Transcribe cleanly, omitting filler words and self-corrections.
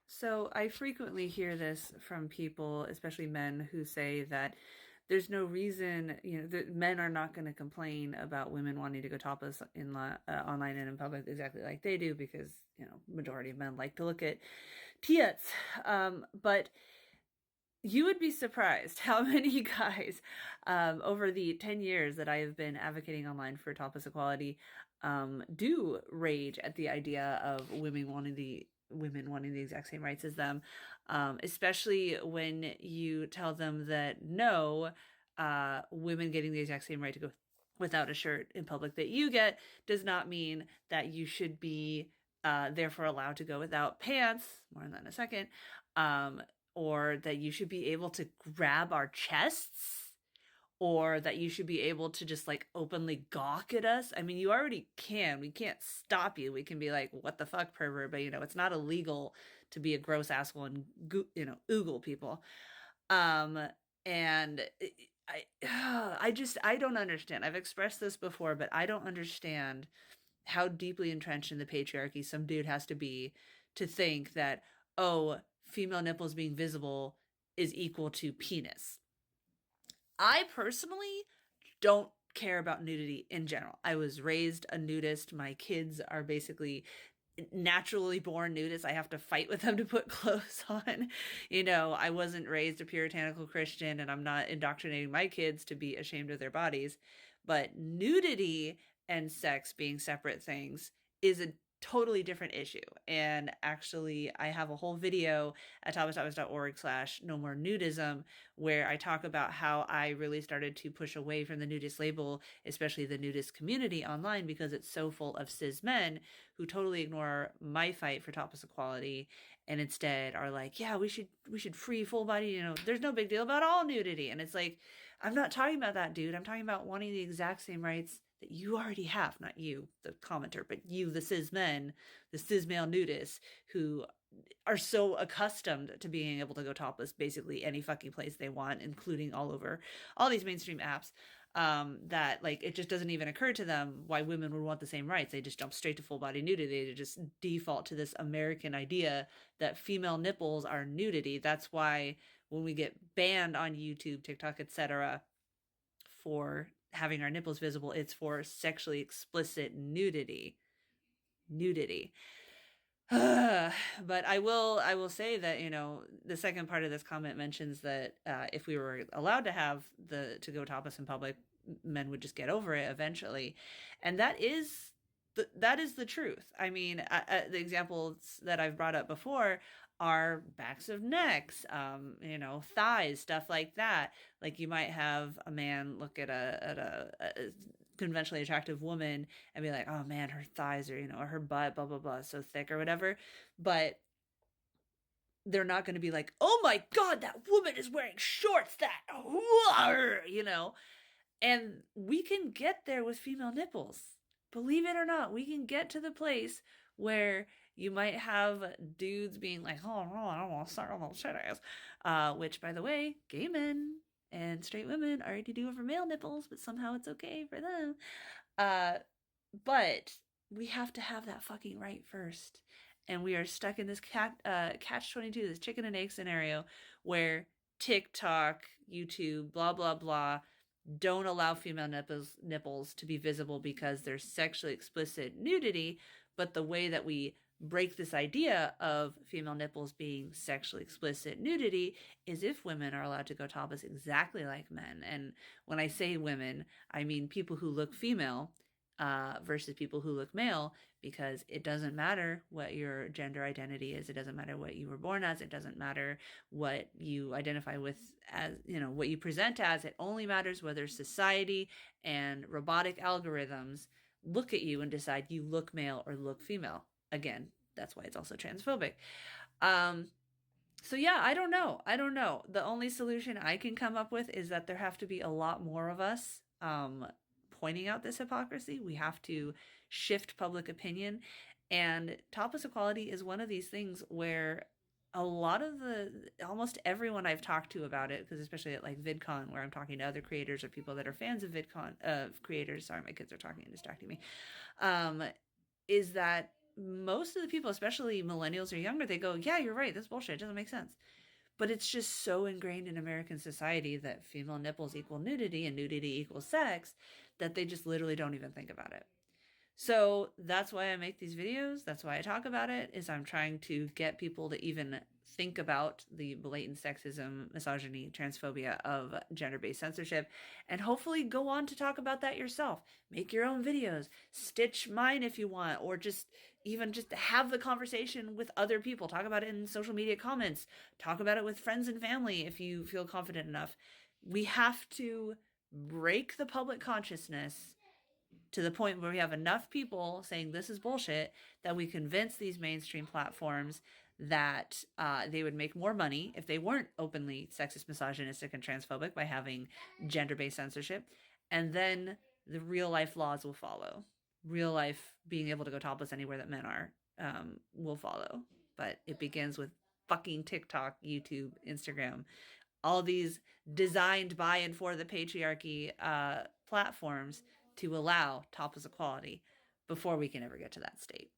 So I frequently hear this from people, especially men, who say that there's no reason, that men are not going to complain about women wanting to go topless online and in public exactly like they do because, majority of men like to look at tits. But you would be surprised how many guys, over the 10 years that I have been advocating online for topless equality, do rage at the idea of women wanting the exact same rights as them, especially when you tell them that no, women getting the exact same right to go without a shirt in public that you get does not mean that you should be therefore allowed to go without pants. More on that in a second. Um, or that you should be able to grab our chests, or that you should be able to just like openly gawk at us. I mean, you already can. We can't stop you. We can be like, what the fuck, pervert? But it's not illegal to be a gross asshole and oogle people. Um, and I don't understand. I've expressed this before, but I don't understand how deeply entrenched in the patriarchy some dude has to be to think that, oh, female nipples being visible is equal to penis. I personally don't care about nudity in general. I was raised a nudist. My kids are basically naturally born nudists. I have to fight with them to put clothes on. I wasn't raised a puritanical Christian, and I'm not indoctrinating my kids to be ashamed of their bodies. But nudity and sex being separate things is a totally different issue. And actually, I have a whole video at topless.org/no more nudism, where I talk about how I really started to push away from the nudist label, especially the nudist community online, because it's so full of cis men who totally ignore my fight for topless equality and instead are like, yeah, we should free full body, there's no big deal about all nudity. And it's like, I'm not talking about that, dude. I'm talking about wanting the exact same rights that you already have, not you, the commenter, but you, the cis men, the cis male nudists who are so accustomed to being able to go topless basically any fucking place they want, including all over all these mainstream apps, that like it just doesn't even occur to them why women would want the same rights. They just jump straight to full body nudity. They just default to this American idea that female nipples are nudity. That's why when we get banned on YouTube, TikTok, etc., for having our nipples visible, it's for sexually explicit nudity. But I will say that the second part of this comment mentions that if we were allowed to have to go topless in public, men would just get over it eventually, and that is the truth. I mean, the examples that I've brought up before are backs of necks, thighs, stuff like that. Like you might have a man look at a conventionally attractive woman and be like, oh man, her thighs are, or her butt, blah blah blah, so thick or whatever. But they're not going to be like, oh my god, that woman is wearing shorts. And we can get there with female nipples. Believe it or not, we can get to the place where you might have dudes being like, oh, no, I don't want to start on those titties. Which, by the way, gay men and straight women already do over male nipples, but somehow it's okay for them. Uh, but we have to have that fucking right first. And we are stuck in this catch 22, this chicken and egg scenario where TikTok, YouTube, blah, blah, blah, don't allow female nipples to be visible because there's sexually explicit nudity, but the way that we break this idea of female nipples being sexually explicit nudity is if women are allowed to go topless exactly like men. And when I say women, I mean people who look female versus people who look male, because it doesn't matter what your gender identity is. It doesn't matter what you were born as. It doesn't matter what you identify with as, what you present as. It only matters whether society and robotic algorithms look at you and decide you look male or look female. Again, that's why it's also transphobic. So yeah, I don't know. I don't know. The only solution I can come up with is that there have to be a lot more of us pointing out this hypocrisy. We have to shift public opinion. And topless equality is one of these things where a lot of almost everyone I've talked to about it, because especially at like VidCon, where I'm talking to other creators or people that are fans of VidCon, of creators, sorry, my kids are talking and distracting me, is that most of the people, especially millennials or younger, they go, yeah, you're right, that's bullshit, it doesn't make sense. But it's just so ingrained in American society that female nipples equal nudity and nudity equals sex that they just literally don't even think about it. So that's why I make these videos. That's why I talk about it, is I'm trying to get people to even think about the blatant sexism, misogyny, transphobia of gender-based censorship, and hopefully go on to talk about that yourself. Make your own videos, stitch mine if you want, or just even just have the conversation with other people. Talk about it in social media comments. Talk about it with friends and family if you feel confident enough. We have to break the public consciousness to the point where we have enough people saying this is bullshit that we convince these mainstream platforms that they would make more money if they weren't openly sexist, misogynistic, and transphobic by having gender-based censorship. And then the real life laws will follow. Real life being able to go topless anywhere that men are will follow. But it begins with fucking TikTok, YouTube, Instagram, all these designed by and for the patriarchy platforms to allow topless equality before we can ever get to that state.